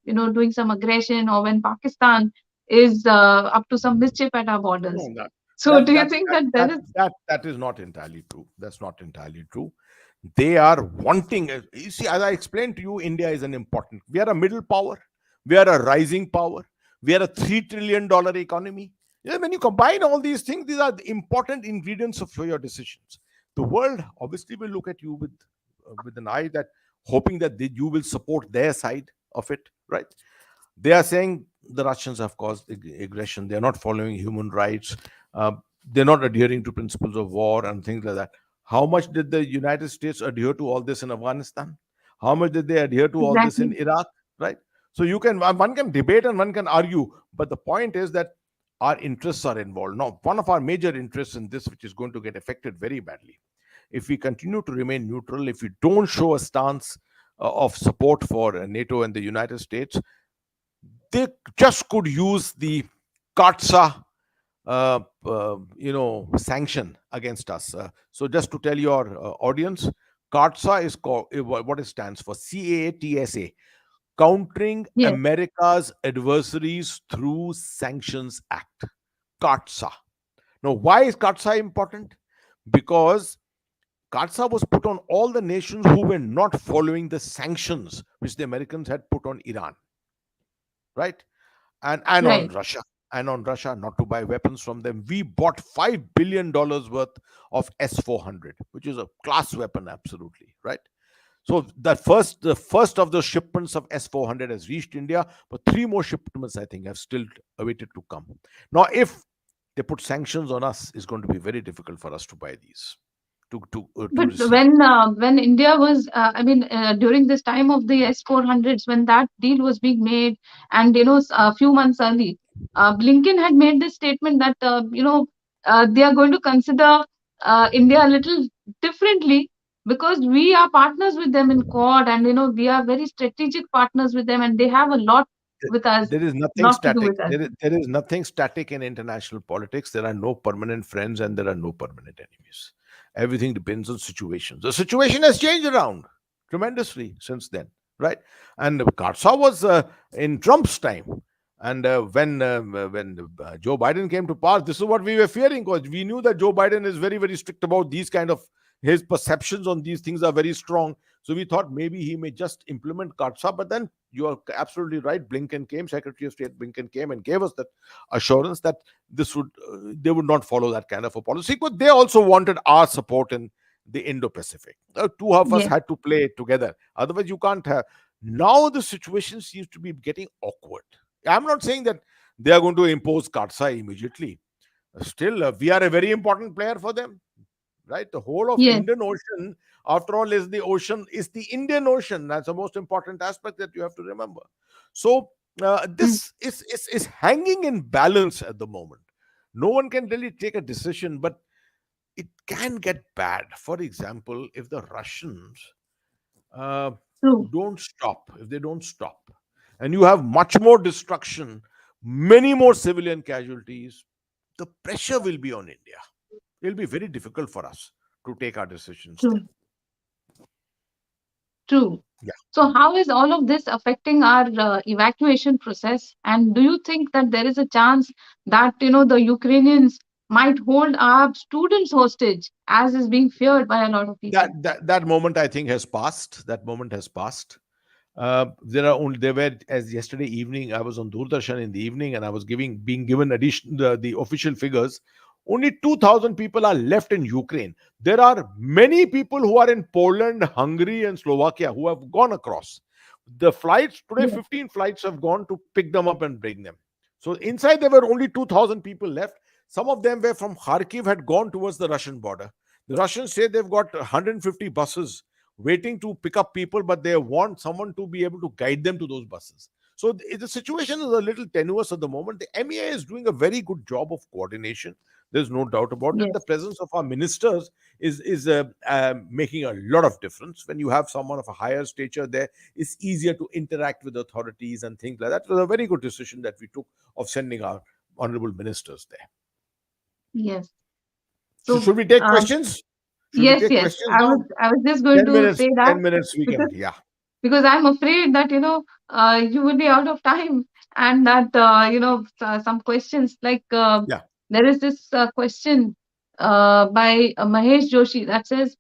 doing some aggression, or when Pakistan is up to some mischief at our borders. No, that So that do you that think that that there that is that is not entirely true. That's not entirely true. They are wanting. You see, as I explained to you, India is an important. We are a middle power. We are a rising power. We are a $3 trillion economy. Yeah, when you combine all these things, these are the important ingredients of your decisions. The world obviously will look at you with an eye that hoping that you will support their side of it, right? They are saying the Russians have caused aggression. They are not following human rights. Uh, they're not adhering to principles of war and things like that. How much did the United States adhere to all this in Afghanistan? How much did they adhere to all this in exactly? Iraq? Right. So you can one can debate and one can argue, but the point is that our interests are involved. Now, one of our major interests in this, which is going to get affected very badly, if we continue to remain neutral, if we don't show a stance of support for NATO and the United States, they just could use the CAATSA, sanction against us. So just to tell your audience, CAATSA is called what it stands for: CAATSA, Countering Yes, America's Adversaries Through Sanctions Act. CAATSA. Now, why is CAATSA important? Because CAATSA was put on all the nations who were not following the sanctions which the Americans had put on Iran, right? And on right. Russia. And on Russia, not to buy weapons from them. We bought $5 billion worth of S-400, which is a class weapon, absolutely, right? So the first of the shipments of S-400 has reached India, but three more shipments, I think, have still awaited to come. Now, if they put sanctions on us, it's going to be very difficult for us to buy these, to But receive. when India was, during this time of the S-400s, when that deal was being made, and a few months early, Blinken had made this statement that they are going to consider India a little differently, because we are partners with them in Quad, and we are very strategic partners with them, and they have a lot with us, There is nothing lot to do static. with us. There is nothing static in international politics. There are no permanent friends and there are no permanent enemies. Everything depends on situations. The situation has changed around tremendously since then, right? And Karsa was in Trump's time. And when Joe Biden came to power, this is what we were fearing, because we knew that Joe Biden is very, very strict about these kind of his perceptions on these things are very strong. So we thought maybe he may just implement CAATSA. But then you are absolutely right. Blinken came, Secretary of State Blinken came and gave us that assurance that this would they would not follow that kind of a policy. But they also wanted our support in the Indo-Pacific. Two of us Yes. had to play together. Otherwise, you can't have. Now the situation seems to be getting awkward. I'm not saying that they are going to impose CAATSA immediately. Still, we are a very important player for them, right? The whole of Yes. Indian Ocean, after all, is the ocean, is the Indian Ocean. That's the most important aspect that you have to remember. So Mm. this is hanging in balance at the moment. No one can really take a decision, but it can get bad. For example, if the Russians uh, True. if they don't stop, and you have much more destruction, many more civilian casualties, the pressure will be on India. It'll be very difficult for us to take our decisions there. True. True. Yeah. So, how is all of this affecting our evacuation process? And do you think that there is a chance that the Ukrainians might hold our students hostage, as is being feared by a lot of people? That moment, I think, has passed. That moment has passed. There were, as yesterday evening, I was on Doordarshan in the evening, and I was being given addition the official figures. Only 2,000 people are left in Ukraine. There are many people who are in Poland, Hungary, and Slovakia who have gone across. The flights today, Yes. 15 flights have gone to pick them up and bring them. So inside there were only 2,000 people left. Some of them were from Kharkiv, had gone towards the Russian border. The Russians say they've got 150 buses waiting to pick up people, but they want someone to be able to guide them to those buses. So the situation is a little tenuous at the moment. The MEA is doing a very good job of coordination. There's no doubt about it. The Yes. presence of our ministers is making a lot of difference. When you have someone of a higher stature there, it's easier to interact with authorities and things like that. It was a very good decision that we took of sending our honorable ministers there. Yes. So So, should we take questions? Should we yes, take yes. questions I was now? I was just going 10 to minutes, say that 10 minutes we can. because Yeah. I'm afraid that you will be out of time, and that some questions like Yeah. there is this question by Mahesh Joshi that says,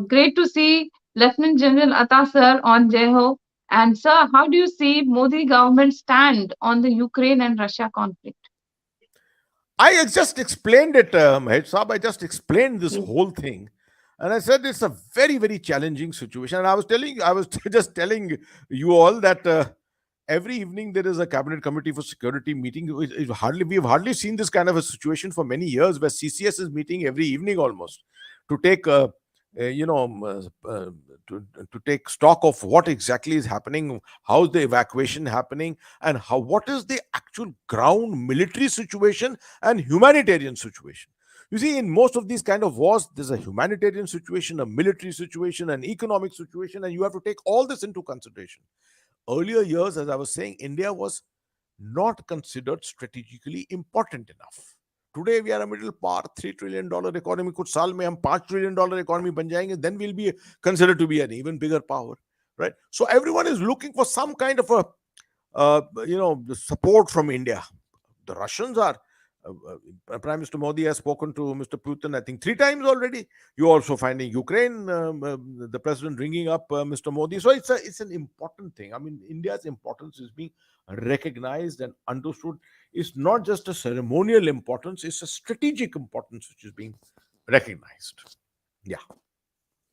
"Great to see Lieutenant General Atta sir on Jeho. And sir, how do you see Modi government stand on the Ukraine and Russia conflict?" I just explained it, Mahesh Saab. I just explained this Yes, whole thing. And I said it's a very, very challenging situation. And I was just telling you all that every evening there is a cabinet committee for security meeting. We've hardly seen this kind of a situation for many years, where CCS is meeting every evening almost to take uh, you know um, uh, uh, to take stock of what exactly is happening, how's the evacuation happening, and what is the actual ground military situation and humanitarian situation. You see, in most of these kind of wars, there's a humanitarian situation, a military situation, an economic situation, and you have to take all this into consideration. Earlier years, as I was saying, India was not considered strategically important enough. Today we are a middle par $3 trillion economy. कुछ साल में हम $5 trillion economy बन जाएंगे, then we'll be considered to be an even bigger power, right? So everyone is looking for some kind of a support from India. The Russians are. Prime Minister Modi has spoken to Mr. Putin, I think, 3 times already. You're also finding Ukraine, the president ringing up Mr. Modi. So it's an important thing. I mean, India's importance is being recognized and understood. It's not just a ceremonial importance; it's a strategic importance which is being recognized. Yeah.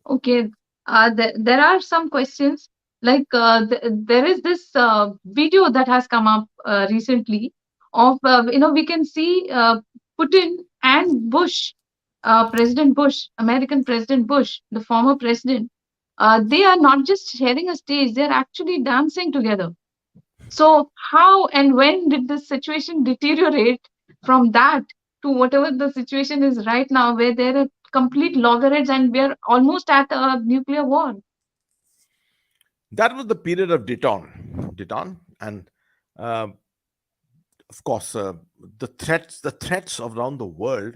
okay. There are some questions like there is this video that has come up recently of we can see Putin and Bush, President Bush, American President Bush, the former president. They are not just sharing a stage; they are actually dancing together. So, how and when did this situation deteriorate from that to whatever the situation is right now, where there are complete loggerheads and we are almost at a nuclear war? That was the period of Deton, and uh, of course, the threats around the world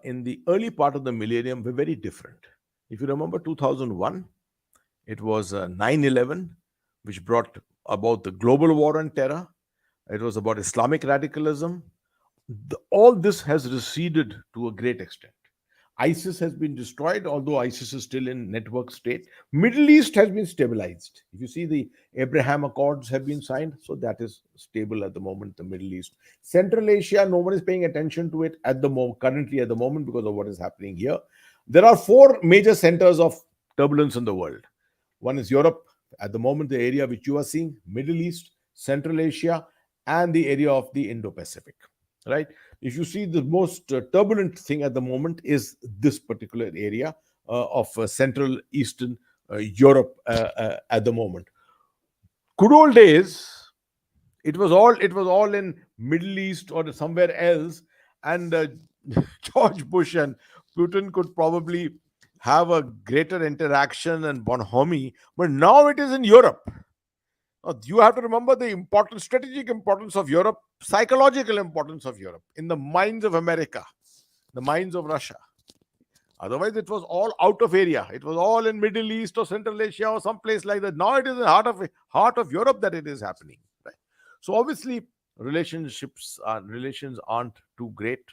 in the early part of the millennium were very different. If you remember 2001, it was 9/11, which brought about the global war on terror. It was about Islamic radicalism. All this has receded to a great extent. ISIS has been destroyed, although ISIS is still in network state. Middle East has been stabilized. If you see, the Abraham Accords have been signed, so that is stable at the moment. The Middle East, Central Asia, no one is paying attention to it at the moment, currently at the moment, because of what is happening here. There are four major centers of turbulence in the world. One is Europe, at the moment, the area which you are seeing, Middle East, Central Asia, and the area of the Indo Pacific. Right? If you see, the most turbulent thing at the moment is this particular area of Central Eastern Europe at the moment. Good old days, it was all in Middle East or somewhere else, and George Bush and Putin could probably have a greater interaction and bonhomie, but now it is in Europe. Now, you have to remember the important strategic importance of Europe, psychological importance of Europe in the minds of America, the minds of Russia. Otherwise, it was all out of area. It was all in Middle East or Central Asia or someplace like that. Now it is in the heart of Europe that it is happening. Right. So obviously, relations aren't too great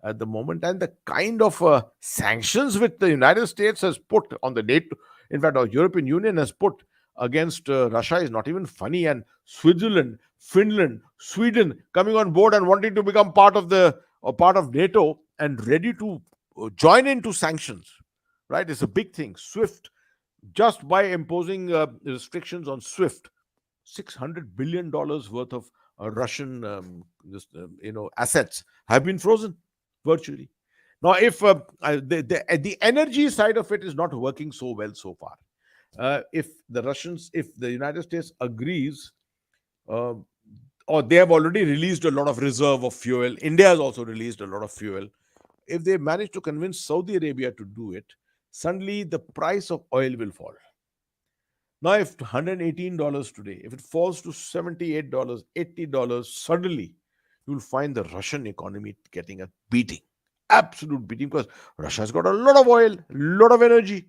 at the moment, and the kind of sanctions which the United States has put on the NATO, in fact, our European Union has put against Russia is not even funny. And Switzerland, Finland, Sweden coming on board and wanting to become part of NATO and ready to join into sanctions, right? It's a big thing. SWIFT, just by imposing restrictions on SWIFT, $600 billion worth of Russian assets have been frozen virtually. Now, if the energy side of it is not working so well so far, if the United States agrees, uh, or they have already released a lot of reserve of fuel, India has also released a lot of fuel. If they manage to convince Saudi Arabia to do it, suddenly the price of oil will fall. Now, if $118 today, if it falls to $78, $80, suddenly you'll find the Russian economy getting a beating, absolute beating, because Russia's got a lot of oil, a lot of energy.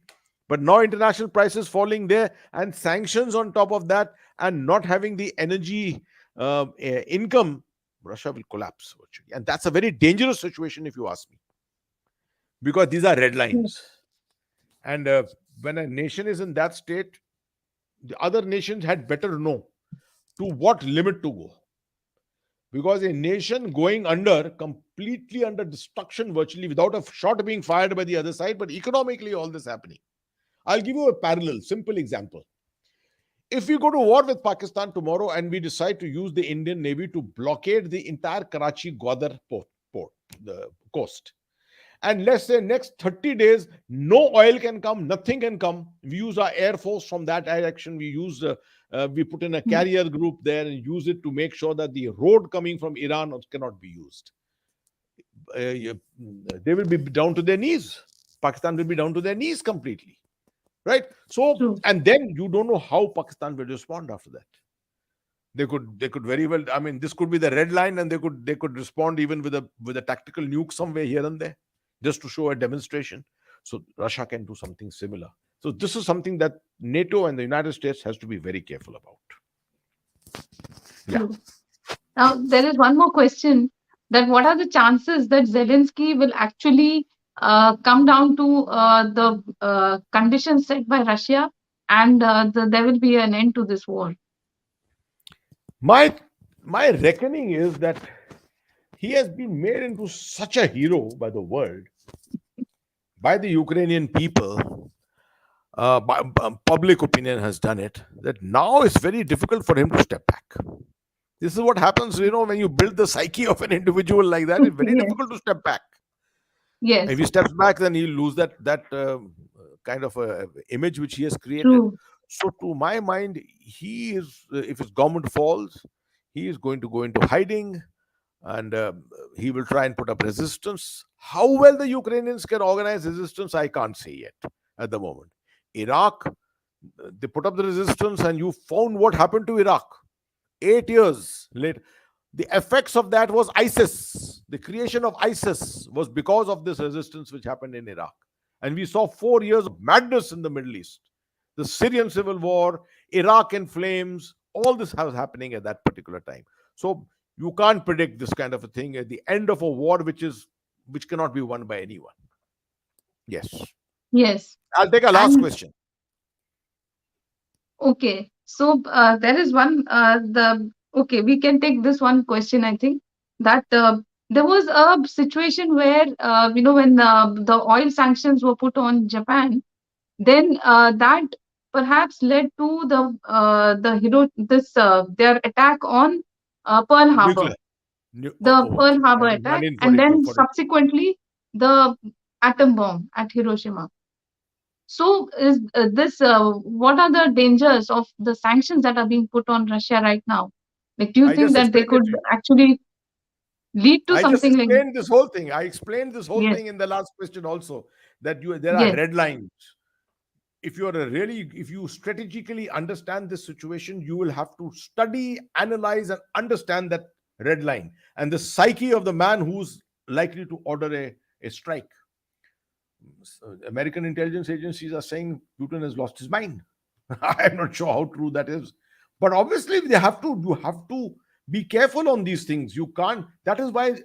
But now international prices falling there, and sanctions on top of that, and not having the energy income, Russia will collapse virtually. And that's a very dangerous situation, if you ask me, because these are red True. lines. And when a nation is in that state, the other nations had better know to what limit to go. Because a nation going under, completely under destruction, virtually without a shot being fired by the other side, but economically, all this happening. I'll give you a parallel, simple example. If we go to war with Pakistan tomorrow and we decide to use the Indian Navy to blockade the entire Karachi Gwadar port, the coast, and let's say next 30 days no oil can come, nothing can come, we use our air force from that direction, we put in a Mm. carrier group there and use it to make sure that the road coming from Iran cannot be used. They will be down to their knees. Pakistan will be down to their knees completely, right? So, True. and then you don't know how Pakistan will respond after that. They could very well, I mean, this could be the red line, and they could respond even with a tactical nuke somewhere here and there, just to show a demonstration. So Russia can do something similar. So this is something that NATO and the United States has to be very careful about. Yeah. True. Now, there is one more question, that what are the chances that Zelensky will actually come down to the conditions set by Russia, and there will be an end to this war? My reckoning is that he has been made into such a hero by the world, by the Ukrainian people. Public opinion has done it, that now it's very difficult for him to step back. This is what happens, when you build the psyche of an individual like that, it's very Yes. difficult to step back. If Yes. he steps back, then he'll lose that kind of image which he has created. True. So, to my mind, he is, if his government falls, he is going to go into hiding, and he will try and put up resistance. How well the Ukrainians can organize resistance, I can't say yet at the moment. Iraq, they put up the resistance, and you found what happened to Iraq 8 years later. The effects of that was ISIS. The creation of ISIS was because of this resistance which happened in Iraq. And we saw 4 years of madness in the Middle East. The Syrian civil war, Iraq in flames, all this was happening at that particular time. So you can't predict this kind of a thing at the end of a war which cannot be won by anyone. Yes. Yes. I'll take a last And question. okay, so there is one the okay, we can take this one question. I think that there was a situation where when the oil sanctions were put on Japan, then that perhaps led to the their attack on Pearl Harbor, Nuclear. the Pearl Okay. Harbor That is attack, and 1942, then 42. subsequently the atom bomb at Hiroshima. So, is this what are the dangers of the sanctions that are being put on Russia right now? Like, do you I think just that they explained it could to you. actually lead to I just something like explained this whole thing. I explained this whole yes, thing in the last question also, that there are yes, red lines. If you are if you strategically understand this situation, you will have to study, analyze, and understand that red line and the psyche of the man who's likely to order a strike. American intelligence agencies are saying Putin has lost his mind. I am not sure how true that is, but obviously they have to. You have to be careful on these things. You can't. That is why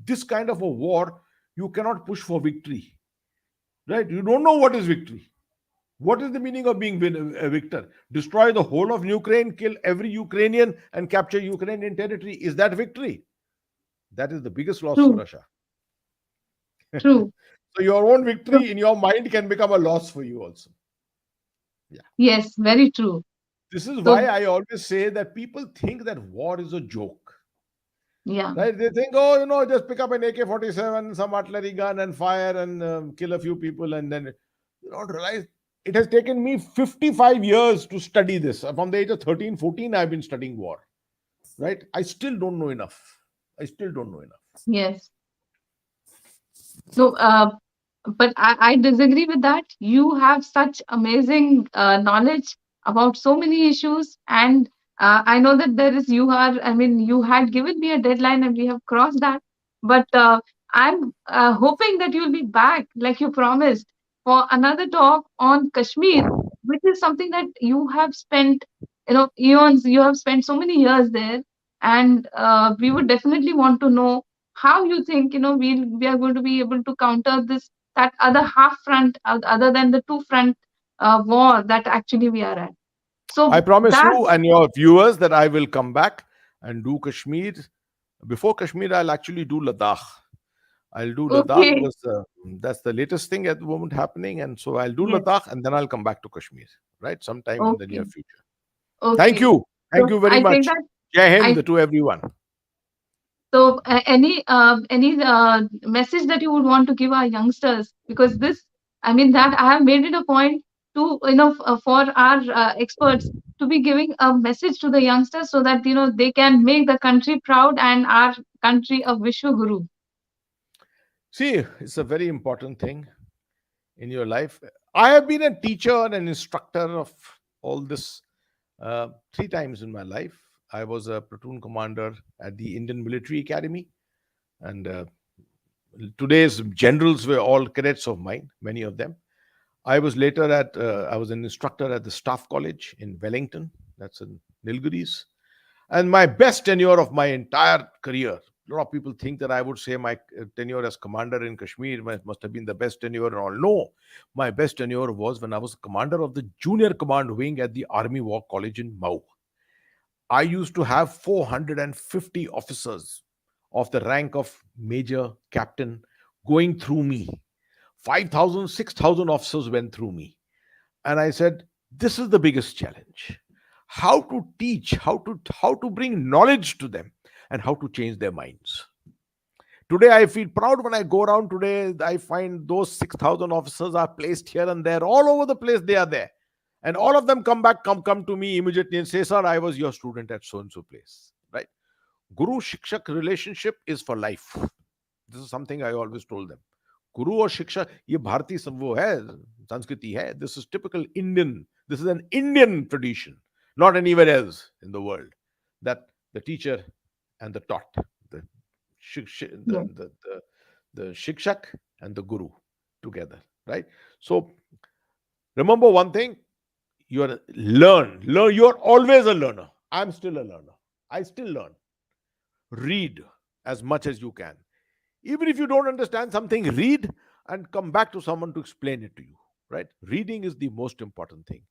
this kind of a war, you cannot push for victory. Right? You don't know what is victory. What is the meaning of being a victor? Destroy the whole of Ukraine, kill every Ukrainian, and capture Ukrainian territory. Is that victory? That is the biggest loss for true, Russia. true. So your own So, victory in your mind can become a loss for you also. Yeah. yes, very true. This is why So, I always say that people think that war is a joke. yeah, Right? They think, oh, just pick up an AK-47, some artillery gun, and fire and kill a few people, and then you don't realize it has taken me 55 years to study this. From the age of 13, 14, I've been studying war. Right? I still don't know enough. I still don't know enough. yes. No, but I disagree with that. You have such amazing knowledge about so many issues, and I know that there is you are. I mean, you had given me a deadline, and we have crossed that. But I'm hoping that you'll be back, like you promised, for another talk on Kashmir, which is something that you have spent, eons. You have spent so many years there, and we would definitely want to know how you think we are going to be able to counter this that other half front other than the two front war that actually we are at. I So promise that you and your viewers that I will come back and do Kashmir. Before Kashmir, I'll actually do Ladakh. I'll do Ladakh okay, because that's the latest thing at the moment happening. And so I'll do yes, Ladakh and then I'll come back to Kashmir, right? Sometime in the okay, near future. Thank okay. you. Thank So you very I think much. that Jai I Hind to everyone. so any message that you would want to give our youngsters, because this I mean that I have made it a point to for our experts to be giving a message to the youngsters so that they can make the country proud and our country a Vishwa Guru. See, it's a very important thing in your life. I have been a teacher and an instructor of all this three times in my life. I was a platoon commander at the Indian Military Academy, and today's generals were all cadets of mine, many of them. I was an instructor at the Staff College in Wellington, that's in Nilgiris. And my best tenure of my entire career, a lot of people think that I would say my tenure as commander in Kashmir must have been the best tenure and all. No, my best tenure was when I was commander of the junior command wing at the Army War College in Mau. I used to have 450 officers of the rank of major captain going through me. 5,000, 6,000 officers went through me. And I said, this is the biggest challenge. How to teach, how to bring knowledge to them and how to change their minds. Today, I feel proud when I go around today. I find those 6,000 officers are placed here and there, all over the place. They are there. And all of them come to me immediately and say, sir, I was your student at so and so place. Right? Guru Shikshak relationship is for life. This is something I always told them. Guru और शिक्षा ये भारतीय वो है संस्कृति है. This is typical Indian. This is an Indian tradition, not anywhere else in the world. That the teacher and the taught, the Yes, the shikshak and the guru together, right? So remember one thing: learn. You're always a learner. I'm still a learner. I still learn. Read as much as you can. Even if you don't understand something, read. and come back to someone to explain it to you, right? Reading is the most important thing.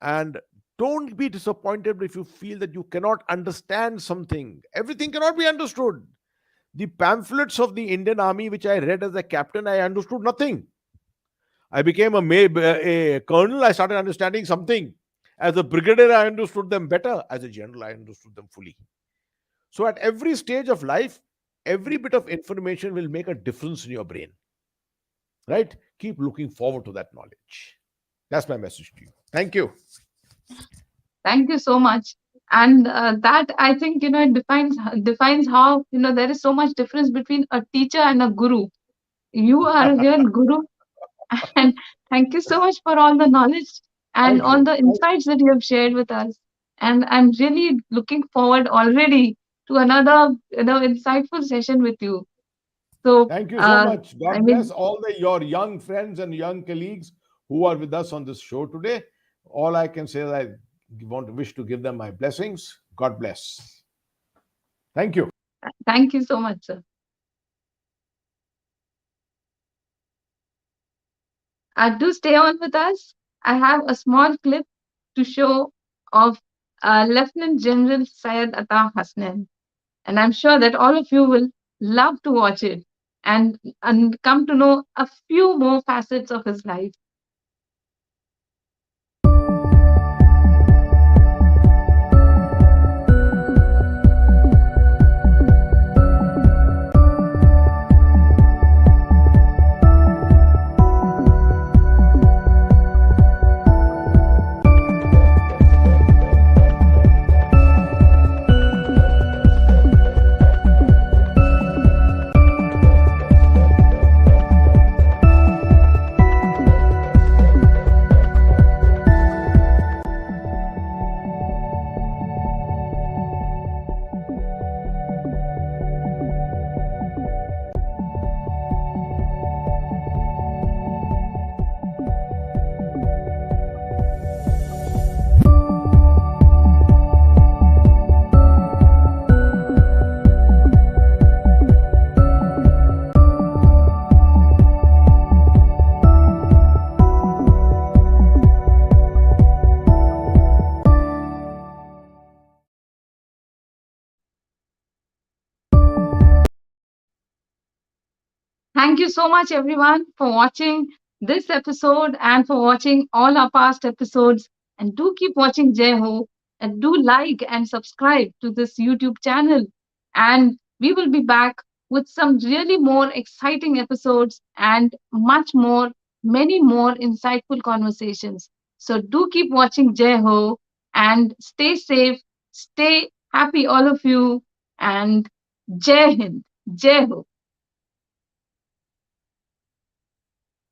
And don't be disappointed if you feel that you cannot understand something. Everything cannot be understood. The pamphlets of the Indian Army, which I read as a captain, I understood nothing. I became a colonel, I started understanding something. As a brigadier, I understood them better. As a general, I understood them fully. So, at every stage of life, every bit of information will make a difference in your brain, right? Keep looking forward to that knowledge. That's my message to you. Thank you. Thank you so much. And that, I think, it defines how, there is so much difference between a teacher and a guru. You are a real guru. And thank you so much for all the knowledge and Thank all you. the insights that you have shared with us. And I'm really looking forward already to another, insightful session with you. So, Thank you so much. I God bless mean, all your young friends and young colleagues who are with us on this show today. All I can say is I want to wish to give them my blessings. God bless. Thank you. thank you so much, sir. Do stay on with us. I have a small clip to show of Lieutenant General Syed Hasnain, and I'm sure that all of you will love to watch it and come to know a few more facets of his life. Thank you so much, everyone, for watching this episode and for watching all our past episodes. And do keep watching Jeho and do like and subscribe to this YouTube channel. And we will be back with some really more exciting episodes and much more, many more insightful conversations. So do keep watching Jeho and stay safe, stay happy, all of you, and Jai Hind, Jai Ho.